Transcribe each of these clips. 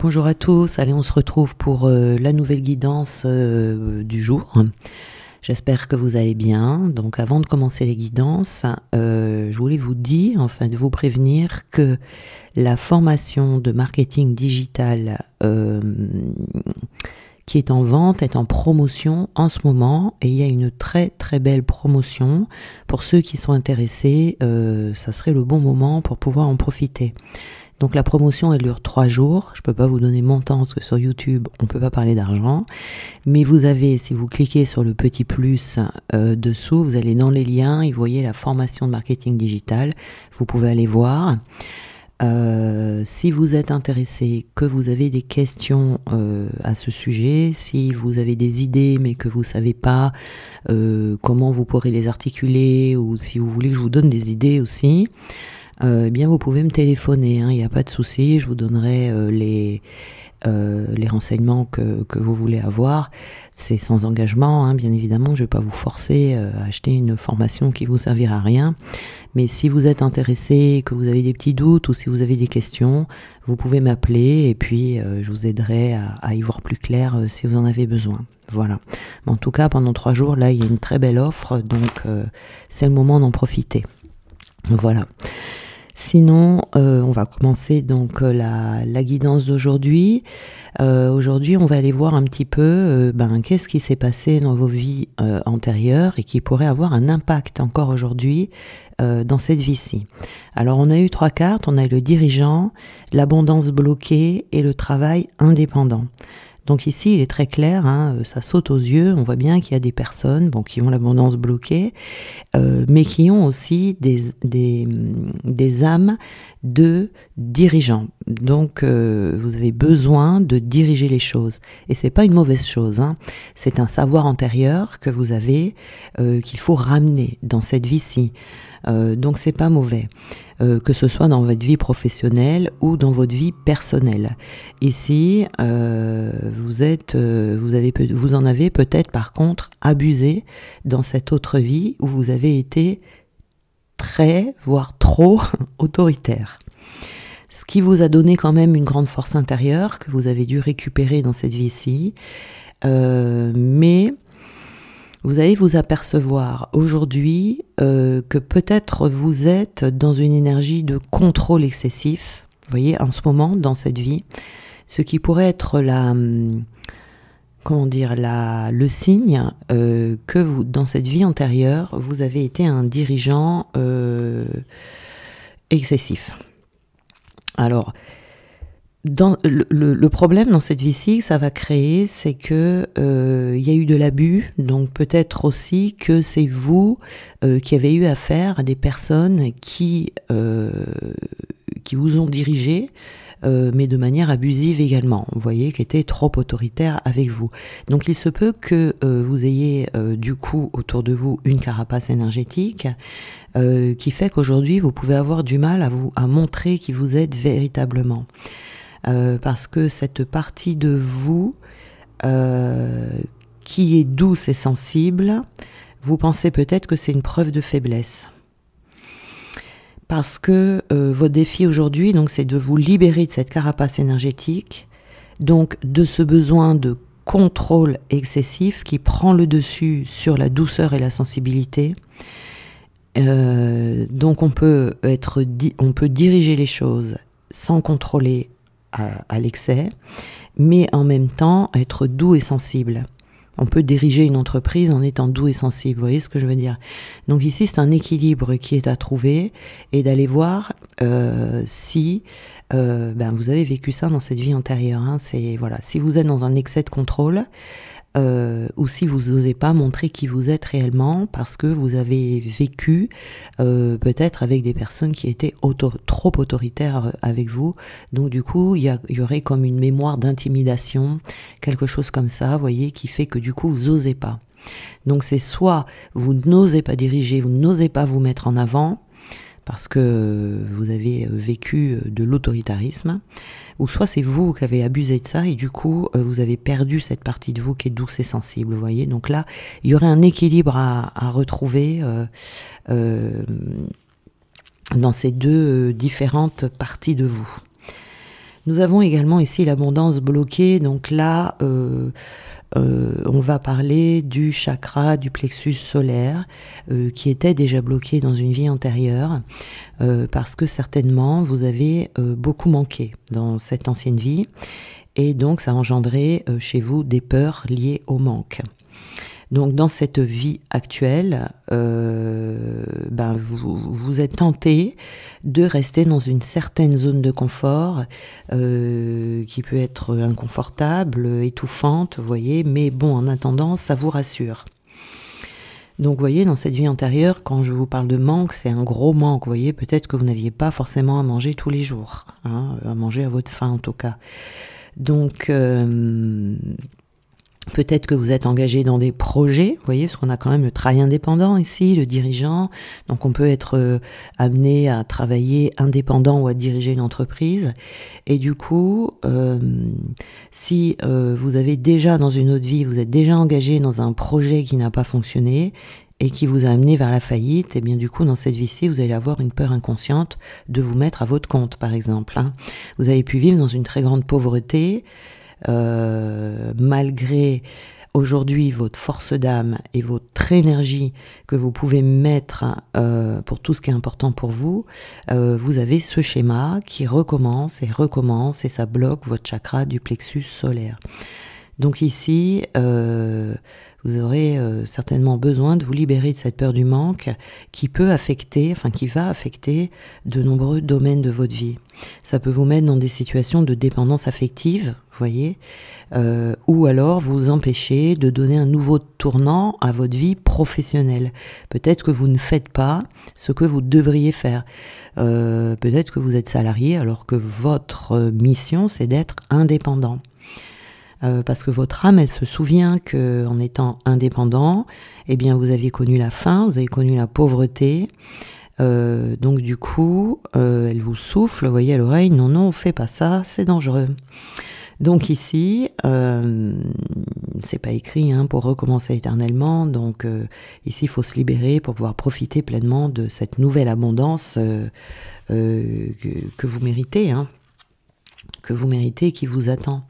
Bonjour à tous, allez on se retrouve pour la nouvelle guidance du jour. J'espère que vous allez bien. Donc avant de commencer les guidances, je voulais vous dire, enfin de vous prévenir que la formation de marketing digital qui est en vente est en promotion en ce moment et il y a une très très belle promotion. Pour ceux qui sont intéressés, ça serait le bon moment pour pouvoir en profiter. Donc la promotion elle dure 3 jours, je ne peux pas vous donner mon temps parce que sur YouTube on ne peut pas parler d'argent, mais vous avez, si vous cliquez sur le petit plus dessous, vous allez dans les liens et vous voyez la formation de marketing digital, vous pouvez aller voir. Si vous êtes intéressé, que vous avez des questions à ce sujet, si vous avez des idées mais que vous ne savez pas comment vous pourrez les articuler ou si vous voulez que je vous donne des idées aussi, eh bien vous pouvez me téléphoner, il n'y a pas de souci, je vous donnerai les renseignements que vous voulez avoir. C'est sans engagement, bien évidemment, je ne vais pas vous forcer à acheter une formation qui ne vous servira à rien. Mais si vous êtes intéressé, que vous avez des petits doutes ou si vous avez des questions, vous pouvez m'appeler et puis je vous aiderai à y voir plus clair si vous en avez besoin. Voilà. Mais en tout cas, pendant 3 jours, là, il y a une très belle offre, donc c'est le moment d'en profiter. Voilà. Sinon, on va commencer donc la guidance d'aujourd'hui. Aujourd'hui, on va aller voir un petit peu qu'est-ce qui s'est passé dans vos vies antérieures et qui pourrait avoir un impact encore aujourd'hui dans cette vie-ci. Alors, on a eu 3 cartes. On a eu le dirigeant, l'abondance bloquée et le travail indépendant. Donc ici, il est très clair, ça saute aux yeux, on voit bien qu'il y a des personnes qui ont l'abondance bloquée, mais qui ont aussi des âmes de dirigeants. Donc vous avez besoin de diriger les choses. Et c'est pas une mauvaise chose, c'est un savoir antérieur que vous avez, qu'il faut ramener dans cette vie-ci. Donc c'est pas mauvais, que ce soit dans votre vie professionnelle ou dans votre vie personnelle. Ici, vous en avez peut-être par contre abusé dans cette autre vie où vous avez été très, voire trop autoritaire. Ce qui vous a donné quand même une grande force intérieure que vous avez dû récupérer dans cette vie-ci, mais vous allez vous apercevoir aujourd'hui que peut-être vous êtes dans une énergie de contrôle excessif, vous voyez, en ce moment, dans cette vie, ce qui pourrait être le signe que vous, dans cette vie antérieure, vous avez été un dirigeant excessif. Alors, le problème dans cette vie-ci que ça va créer, c'est que y a eu de l'abus, donc peut-être aussi que c'est vous qui avez eu affaire à des personnes qui vous ont dirigé, mais de manière abusive également, vous voyez, qui étaient trop autoritaires avec vous. Donc il se peut que vous ayez du coup autour de vous une carapace énergétique qui fait qu'aujourd'hui vous pouvez avoir du mal à montrer qui vous êtes véritablement. Parce que cette partie de vous qui est douce et sensible, vous pensez peut-être que c'est une preuve de faiblesse. Parce que votre défi aujourd'hui, donc, c'est de vous libérer de cette carapace énergétique, donc de ce besoin de contrôle excessif qui prend le dessus sur la douceur et la sensibilité. Donc on peut diriger les choses sans contrôler à l'excès, mais en même temps être doux et sensible. On peut diriger une entreprise en étant doux et sensible, vous voyez ce que je veux dire? Donc ici, c'est un équilibre qui est à trouver et d'aller voir si vous avez vécu ça dans cette vie antérieure. Voilà. Si vous êtes dans un excès de contrôle, ou si vous n'osez pas montrer qui vous êtes réellement parce que vous avez vécu peut-être avec des personnes qui étaient trop autoritaires avec vous, donc du coup il y aurait comme une mémoire d'intimidation, quelque chose comme ça, vous voyez, qui fait que du coup vous n'osez pas. Donc c'est soit vous n'osez pas diriger, vous n'osez pas vous mettre en avant parce que vous avez vécu de l'autoritarisme, ou soit c'est vous qui avez abusé de ça et du coup vous avez perdu cette partie de vous qui est douce et sensible, vous voyez. Donc là, il y aurait un équilibre à retrouver dans ces deux différentes parties de vous. Nous avons également ici l'abondance bloquée, donc là, on va parler du chakra du plexus solaire qui était déjà bloqué dans une vie antérieure parce que certainement vous avez beaucoup manqué dans cette ancienne vie et donc ça a engendré chez vous des peurs liées au manque. Donc dans cette vie actuelle, vous êtes tenté de rester dans une certaine zone de confort qui peut être inconfortable, étouffante, vous voyez, mais bon, en attendant, ça vous rassure. Donc vous voyez, dans cette vie antérieure, quand je vous parle de manque, c'est un gros manque, vous voyez, peut-être que vous n'aviez pas forcément à manger tous les jours, hein, à manger à votre faim en tout cas. Donc... peut-être que vous êtes engagé dans des projets, vous voyez, parce qu'on a quand même le travail indépendant ici, le dirigeant. Donc on peut être amené à travailler indépendant ou à diriger une entreprise. Et du coup, si vous avez déjà dans une autre vie, vous êtes déjà engagé dans un projet qui n'a pas fonctionné et qui vous a amené vers la faillite, et bien du coup dans cette vie-ci, vous allez avoir une peur inconsciente de vous mettre à votre compte, par exemple. Hein. Vous avez pu vivre dans une très grande pauvreté, malgré aujourd'hui votre force d'âme et votre énergie que vous pouvez mettre pour tout ce qui est important pour vous, vous avez ce schéma qui recommence et ça bloque votre chakra du plexus solaire. Donc ici, vous aurez certainement besoin de vous libérer de cette peur du manque qui peut affecter, qui va affecter de nombreux domaines de votre vie. Ça peut vous mettre dans des situations de dépendance affective, vous voyez, ou alors vous empêcher de donner un nouveau tournant à votre vie professionnelle. Peut-être que vous ne faites pas ce que vous devriez faire. Peut-être que vous êtes salarié alors que votre mission, c'est d'être indépendant. Parce que votre âme, elle se souvient qu'en étant indépendant, eh bien, vous avez connu la faim, vous avez connu la pauvreté. Donc du coup, elle vous souffle, vous voyez, à l'oreille, non, fais pas ça, c'est dangereux. Donc ici, c'est pas écrit pour recommencer éternellement, donc ici il faut se libérer pour pouvoir profiter pleinement de cette nouvelle abondance que vous méritez, que vous méritez et qui vous attend.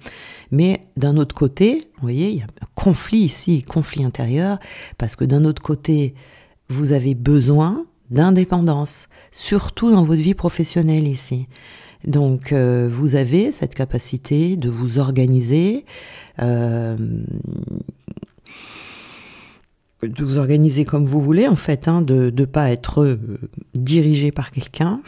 Mais d'un autre côté, vous voyez, il y a un conflit ici, conflit intérieur, parce que d'un autre côté, vous avez besoin d'indépendance, surtout dans votre vie professionnelle ici. Donc, vous avez cette capacité de vous organiser, comme vous voulez, en fait, de ne pas être dirigé par quelqu'un.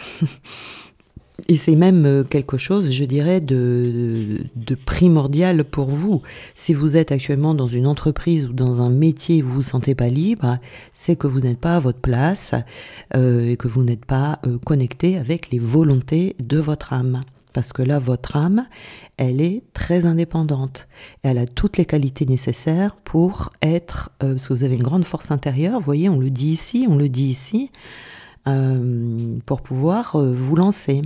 Et c'est même quelque chose, je dirais, de primordial pour vous. Si vous êtes actuellement dans une entreprise ou dans un métier et vous vous sentez pas libre, c'est que vous n'êtes pas à votre place et que vous n'êtes pas connecté avec les volontés de votre âme. Parce que là, votre âme, elle est très indépendante. Elle a toutes les qualités nécessaires pour être... parce que vous avez une grande force intérieure, vous voyez, on le dit ici, pour pouvoir vous lancer.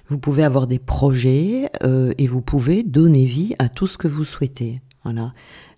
Vous pouvez avoir des projets et vous pouvez donner vie à tout ce que vous souhaitez. Voilà.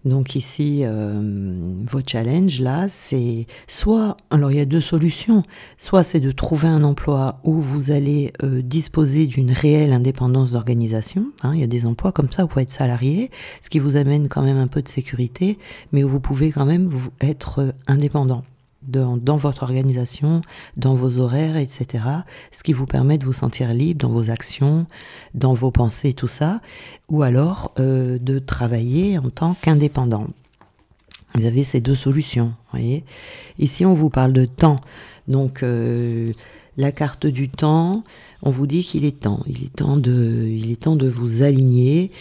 Donc ici, votre challenge là, c'est soit, alors il y a deux solutions, soit c'est de trouver un emploi où vous allez disposer d'une réelle indépendance d'organisation. Il y a des emplois comme ça, vous pouvez être salarié, ce qui vous amène quand même un peu de sécurité, mais où vous pouvez quand même être indépendant. Dans votre organisation, dans vos horaires, etc. Ce qui vous permet de vous sentir libre dans vos actions, dans vos pensées, tout ça. Ou alors de travailler en tant qu'indépendant. Vous avez ces deux solutions, voyez. Ici, on vous parle de temps. Donc, la carte du temps, on vous dit qu'il est temps. Il est temps de vous aligner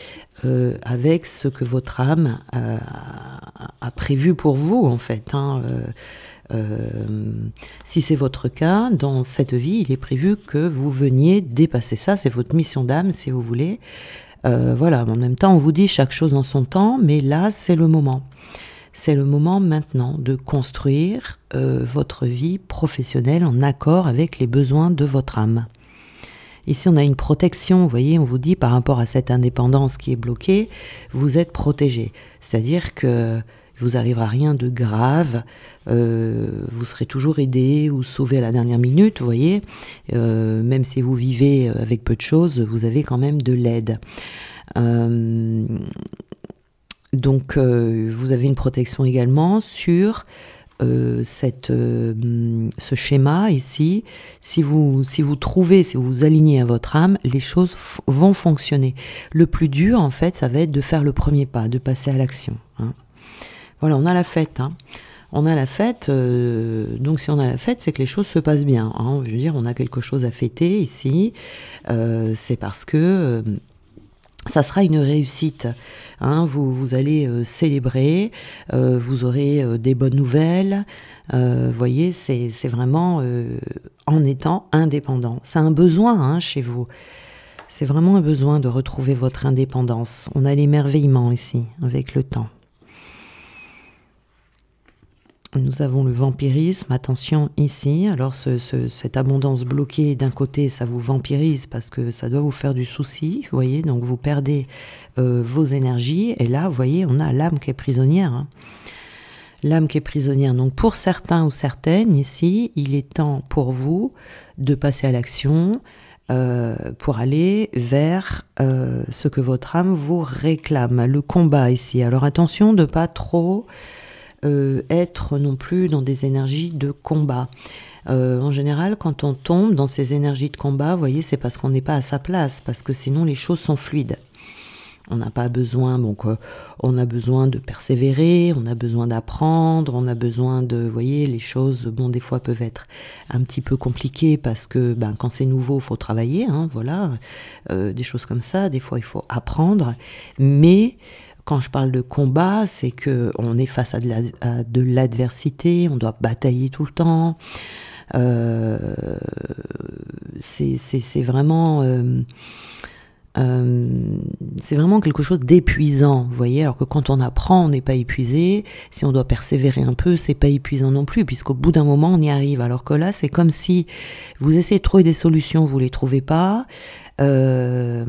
avec ce que votre âme a prévu pour vous, en fait. Si c'est votre cas, dans cette vie, il est prévu que vous veniez dépasser ça. C'est votre mission d'âme, si vous voulez. Voilà, en même temps, on vous dit chaque chose en son temps, mais là, c'est le moment. C'est le moment maintenant de construire votre vie professionnelle en accord avec les besoins de votre âme. Ici, on a une protection, vous voyez, on vous dit par rapport à cette indépendance qui est bloquée, vous êtes protégé. C'est-à-dire que il vous arrivera rien de grave, vous serez toujours aidé ou sauvé à la dernière minute, vous voyez, même si vous vivez avec peu de choses, vous avez quand même de l'aide. Donc vous avez une protection également sur ce schéma ici. Si vous trouvez, si vous vous alignez à votre âme, les choses vont fonctionner. Le plus dur, en fait, ça va être de faire le premier pas, de passer à l'action. Hein. Voilà, on a la fête. Hein. On a la fête, donc si on a la fête, c'est que les choses se passent bien. Hein. Je veux dire, on a quelque chose à fêter ici. C'est parce que ça sera une réussite. Hein, vous allez célébrer, vous aurez des bonnes nouvelles. Voyez, c'est vraiment en étant indépendant. C'est un besoin hein, chez vous. C'est vraiment un besoin de retrouver votre indépendance. On a l'émerveillement ici, avec le temps. Nous avons le vampirisme, attention ici, alors cette abondance bloquée d'un côté ça vous vampirise parce que ça doit vous faire du souci, vous voyez, donc vous perdez vos énergies et là vous voyez on a l'âme qui est prisonnière, hein. L'âme qui est prisonnière, donc pour certains ou certaines ici, il est temps pour vous de passer à l'action pour aller vers ce que votre âme vous réclame, le combat ici, alors attention de ne pas trop être non plus dans des énergies de combat. En général, quand on tombe dans ces énergies de combat, vous voyez, c'est parce qu'on n'est pas à sa place, parce que sinon les choses sont fluides. On n'a pas besoin, donc on a besoin de persévérer, on a besoin d'apprendre, on a besoin de, vous voyez, les choses, bon, des fois peuvent être un petit peu compliquées parce que, ben, quand c'est nouveau, il faut travailler, hein, voilà, des choses comme ça. Des fois, il faut apprendre, mais quand je parle de combat, c'est que on est face à de l'adversité, on doit batailler tout le temps. C'est vraiment quelque chose d'épuisant, vous voyez, alors que quand on apprend, on n'est pas épuisé. Si on doit persévérer un peu, c'est pas épuisant non plus, puisqu'au bout d'un moment, on y arrive. Alors que là, c'est comme si vous essayez de trouver des solutions, vous les trouvez pas. Ce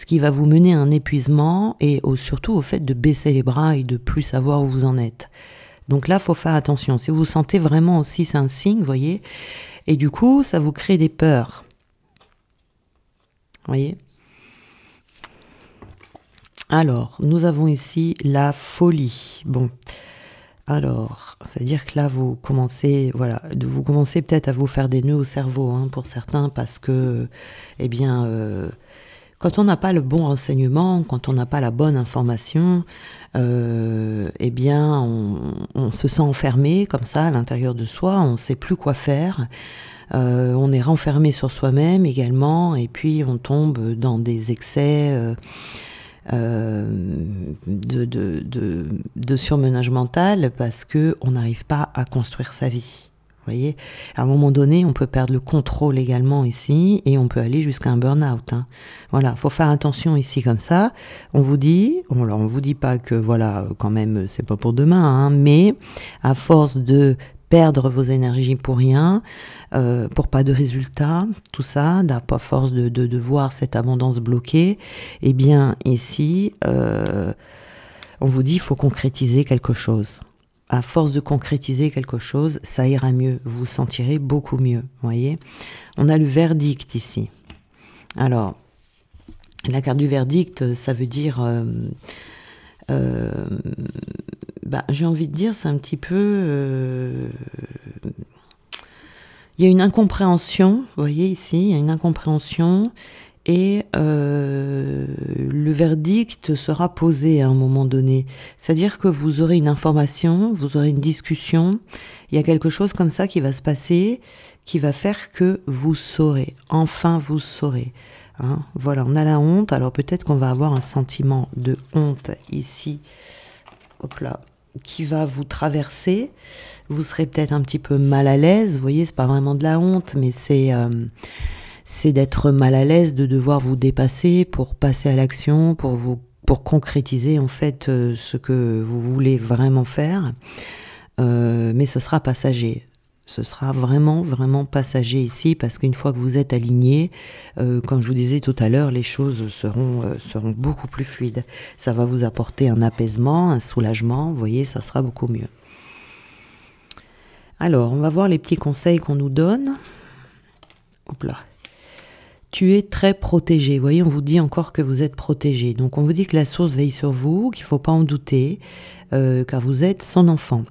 qui va vous mener à un épuisement et surtout au fait de baisser les bras et de plus savoir où vous en êtes. Donc là, il faut faire attention. Si vous vous sentez vraiment aussi, c'est un signe, vous voyez. Et du coup, ça vous crée des peurs. Vous voyez ? Alors, nous avons ici la folie. Bon. Alors, c'est-à-dire que là, vous commencez, voilà, vous commencez peut-être à vous faire des nœuds au cerveau, hein, pour certains, parce que, eh bien, quand on n'a pas le bon renseignement, quand on n'a pas la bonne information, eh bien, on se sent enfermé comme ça à l'intérieur de soi, on ne sait plus quoi faire. On est renfermé sur soi-même également, et puis on tombe dans des excès de surmenage mental parce que on n'arrive pas à construire sa vie. Vous voyez, à un moment donné, on peut perdre le contrôle également ici et on peut aller jusqu'à un burn-out. Hein. Voilà, faut faire attention ici comme ça. On vous dit, alors on vous dit pas que voilà, quand même, c'est pas pour demain, hein, mais à force de perdre vos énergies pour rien, pour pas de résultats, tout ça, à force de voir cette abondance bloquée, eh bien ici, on vous dit il faut concrétiser quelque chose. À force de concrétiser quelque chose, ça ira mieux, vous vous sentirez beaucoup mieux, vous voyez. On a le verdict ici. Alors, la carte du verdict, ça veut dire... j'ai envie de dire, c'est un petit peu... il y a une incompréhension, vous voyez ici, il y a une incompréhension, et le verdict sera posé à un moment donné. C'est-à-dire que vous aurez une information, vous aurez une discussion, il y a quelque chose comme ça qui va se passer, qui va faire que vous saurez, enfin vous saurez. Hein, voilà, on a la honte, alors peut-être qu'on va avoir un sentiment de honte ici, hop là, qui va vous traverser, vous serez peut-être un petit peu mal à l'aise, vous voyez, c'est pas vraiment de la honte, mais c'est d'être mal à l'aise, de devoir vous dépasser pour passer à l'action, pour concrétiser en fait ce que vous voulez vraiment faire, mais ce sera passager. Ce sera vraiment, vraiment passager ici, parce qu'une fois que vous êtes aligné, comme je vous disais tout à l'heure, les choses seront beaucoup plus fluides. Ça va vous apporter un apaisement, un soulagement, vous voyez, ça sera beaucoup mieux. Alors, on va voir les petits conseils qu'on nous donne. Hop là. Tu es très protégé. Vous voyez, on vous dit encore que vous êtes protégé. Donc, on vous dit que la source veille sur vous, qu'il ne faut pas en douter, car vous êtes son enfant.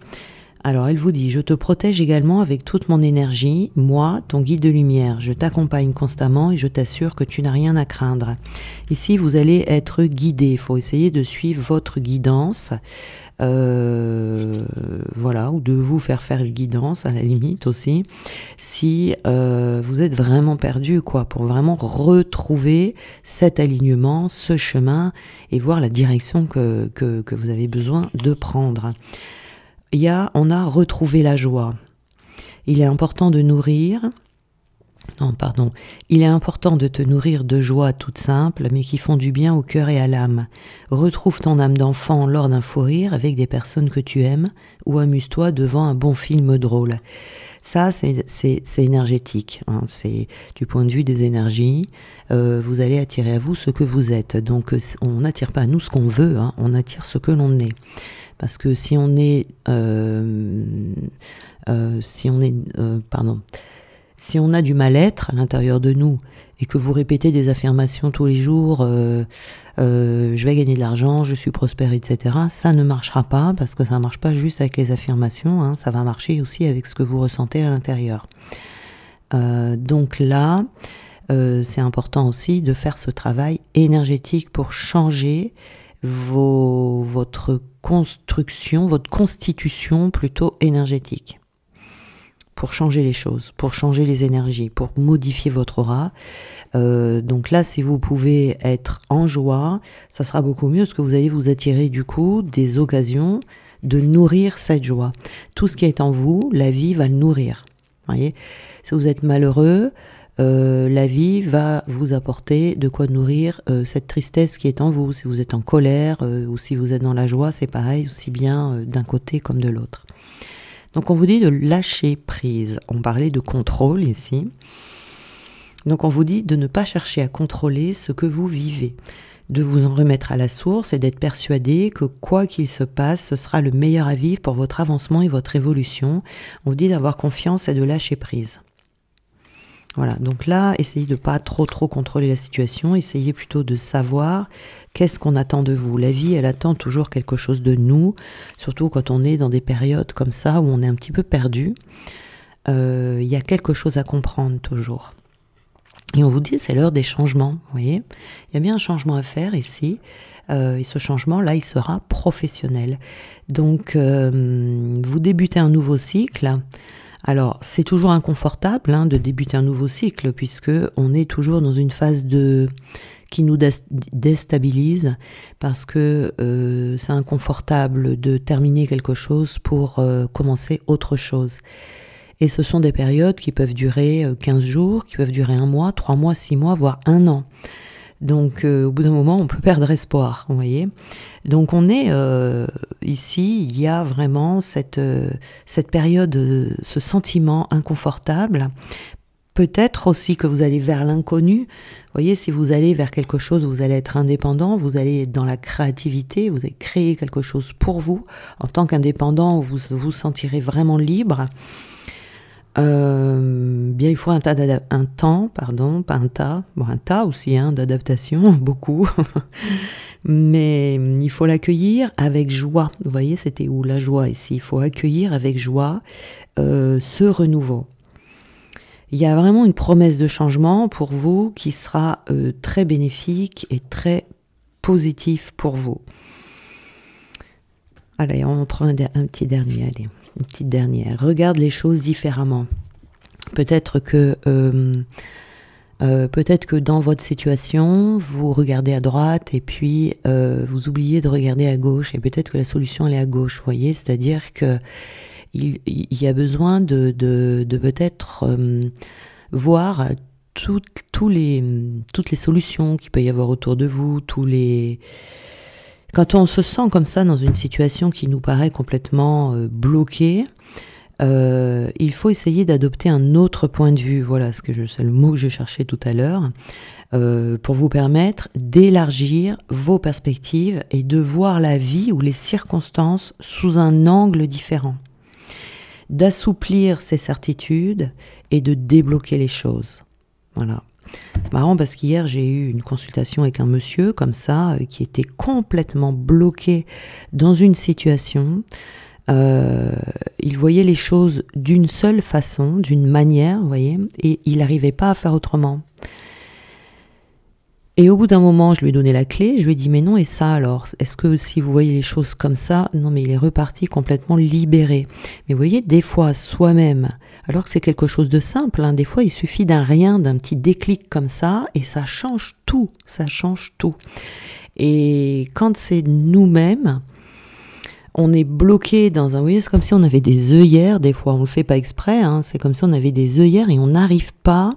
Alors, elle vous dit, je te protège également avec toute mon énergie, moi, ton guide de lumière. Je t'accompagne constamment et je t'assure que tu n'as rien à craindre. Ici, vous allez être guidé. Il faut essayer de suivre votre guidance. Voilà, ou de vous faire une guidance à la limite aussi, si vous êtes vraiment perdu, quoi, pour vraiment retrouver cet alignement, ce chemin, et voir la direction que vous avez besoin de prendre. On a retrouvé la joie. Il est important de nourrir... Non, pardon. Il est important de te nourrir de joie toutes simples, mais qui font du bien au cœur et à l'âme. Retrouve ton âme d'enfant lors d'un fou rire avec des personnes que tu aimes, ou amuse-toi devant un bon film drôle. Ça, c'est énergétique. Hein. C'est du point de vue des énergies. Vous allez attirer à vous ce que vous êtes. Donc, on n'attire pas à nous ce qu'on veut, hein, on attire ce que l'on est. Parce que si on est... Si on a du mal-être à l'intérieur de nous et que vous répétez des affirmations tous les jours, je vais gagner de l'argent, je suis prospère, etc., ça ne marchera pas, parce que ça ne marche pas juste avec les affirmations, hein, ça va marcher aussi avec ce que vous ressentez à l'intérieur. Donc là, c'est important aussi de faire ce travail énergétique pour changer votre construction, votre constitution plutôt énergétique. Pour changer les choses, pour changer les énergies, pour modifier votre aura. Donc là, si vous pouvez être en joie, ça sera beaucoup mieux, parce que vous allez vous attirer du coup des occasions de nourrir cette joie. Tout ce qui est en vous, la vie va le nourrir. Voyez, si vous êtes malheureux, la vie va vous apporter de quoi nourrir cette tristesse qui est en vous. Si vous êtes en colère ou si vous êtes dans la joie, c'est pareil, aussi bien d'un côté comme de l'autre. Donc on vous dit de lâcher prise. On parlait de contrôle ici. Donc on vous dit de ne pas chercher à contrôler ce que vous vivez, de vous en remettre à la source et d'être persuadé que quoi qu'il se passe, ce sera le meilleur à vivre pour votre avancement et votre évolution. On vous dit d'avoir confiance et de lâcher prise. Voilà, donc là, essayez de ne pas trop contrôler la situation, essayez plutôt de savoir qu'est-ce qu'on attend de vous. La vie, elle attend toujours quelque chose de nous, surtout quand on est dans des périodes comme ça, où on est un petit peu perdu. Il y a quelque chose à comprendre toujours. Et on vous dit, c'est l'heure des changements, vous voyez. Il y a bien un changement à faire ici, et ce changement-là, il sera professionnel. Donc, vous débutez un nouveau cycle. Alors, c'est toujours inconfortable de débuter un nouveau cycle, puisque on est toujours dans une phase qui nous déstabilise, parce que c'est inconfortable de terminer quelque chose pour commencer autre chose. Et ce sont des périodes qui peuvent durer 15 jours, qui peuvent durer 1 mois, 3 mois, 6 mois, voire 1 an. Donc, au bout d'un moment, on peut perdre espoir, vous voyez. Donc, on est ici, il y a vraiment cette période, ce sentiment inconfortable. Peut-être aussi que vous allez vers l'inconnu. Vous voyez, si vous allez vers quelque chose, vous allez être indépendant, vous allez être dans la créativité, vous allez créer quelque chose pour vous. En tant qu'indépendant, vous vous sentirez vraiment libre. Bien, il faut un tas aussi d'adaptation, beaucoup. Mais il faut l'accueillir avec joie. Vous voyez, c'était où la joie ici? Il faut accueillir avec joie ce renouveau. Il y a vraiment une promesse de changement pour vous qui sera très bénéfique et très positif pour vous. Allez, on prend un petit dernier, allez, une petite dernière. Regarde les choses différemment. Peut-être que dans votre situation, vous regardez à droite et puis vous oubliez de regarder à gauche. Et peut-être que la solution, elle est à gauche, vous voyez. C'est-à-dire que il y a besoin de peut-être voir toutes les solutions qu'il peut y avoir autour de vous, Quand on se sent comme ça dans une situation qui nous paraît complètement bloquée, il faut essayer d'adopter un autre point de vue. Voilà, c'est le mot que je cherchais tout à l'heure, pour vous permettre d'élargir vos perspectives et de voir la vie ou les circonstances sous un angle différent, d'assouplir ses certitudes et de débloquer les choses. Voilà. C'est marrant parce qu'hier j'ai eu une consultation avec un monsieur comme ça qui était complètement bloqué dans une situation. Il voyait les choses d'une seule façon, d'une manière, vous voyez, et il n'arrivait pas à faire autrement. Et au bout d'un moment, je lui ai donné la clé, je lui ai dit, mais non, et ça alors? Est-ce que si vous voyez les choses comme ça, non, mais il est reparti complètement libéré. Mais vous voyez, des fois, soi-même, alors que c'est quelque chose de simple, hein, des fois, il suffit d'un rien, d'un petit déclic comme ça, et ça change tout, ça change tout. Et quand c'est nous-mêmes, on est bloqué dans un... Vous voyez, c'est comme si on avait des œillères, des fois, on ne le fait pas exprès, hein, c'est comme si on avait des œillères et on n'arrive pas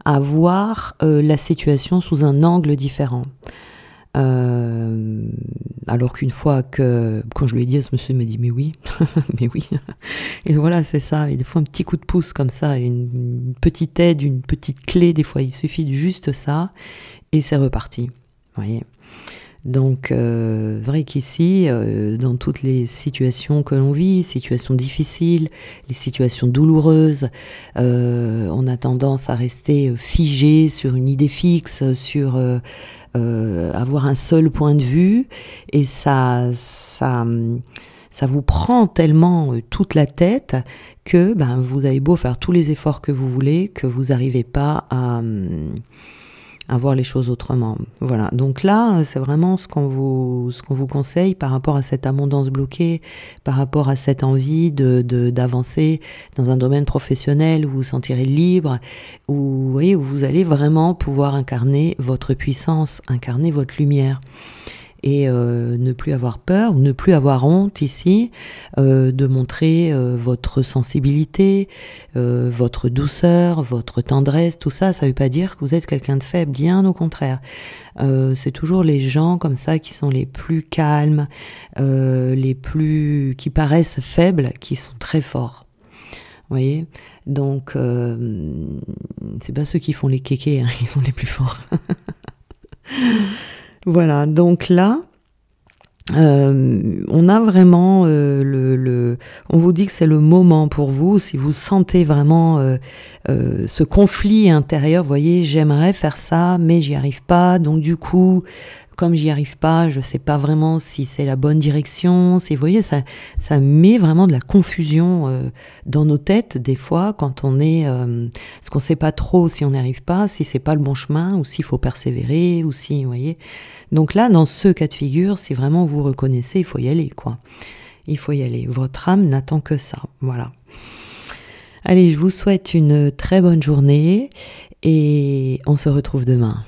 à voir la situation sous un angle différent. Alors qu'une fois que, quand je lui ai dit à ce monsieur, il m'a dit mais oui, mais oui. Et voilà, c'est ça. Et des fois un petit coup de pouce comme ça, une petite aide, une petite clé, des fois il suffit de juste ça et c'est reparti. Vous voyez. Donc, c'est vrai qu'ici, dans toutes les situations que l'on vit, situations difficiles, les situations douloureuses, on a tendance à rester figé sur une idée fixe, sur avoir un seul point de vue, et ça vous prend tellement toute la tête que vous avez beau faire tous les efforts que vous voulez, que vous n'arrivez pas à voir les choses autrement. Voilà, donc là, c'est vraiment ce qu'on vous conseille par rapport à cette abondance bloquée, par rapport à cette envie d'avancer dans un domaine professionnel où vous vous sentirez libre, où, vous voyez, où vous allez vraiment pouvoir incarner votre puissance, incarner votre lumière. Et ne plus avoir peur, ou ne plus avoir honte ici, de montrer votre sensibilité, votre douceur, votre tendresse, tout ça, ça ne veut pas dire que vous êtes quelqu'un de faible, bien au contraire. C'est toujours les gens comme ça qui sont les plus calmes, qui paraissent faibles, qui sont très forts. Vous voyez? Donc, c'est pas ceux qui font les kékés, hein, ils sont les plus forts. Voilà, donc là, on a vraiment on vous dit que c'est le moment pour vous, si vous sentez vraiment ce conflit intérieur, vous voyez, j'aimerais faire ça, mais j'y arrive pas, donc du coup, comme j'y arrive pas, je sais pas vraiment si c'est la bonne direction, vous voyez, ça met vraiment de la confusion dans nos têtes, des fois, quand on est, parce qu'on sait pas trop si on n'y arrive pas, si c'est pas le bon chemin, ou s'il faut persévérer, ou si, vous voyez. Donc là, dans ce cas de figure, si vraiment vous reconnaissez, il faut y aller, quoi. Il faut y aller. Votre âme n'attend que ça. Voilà. Allez, je vous souhaite une très bonne journée et on se retrouve demain.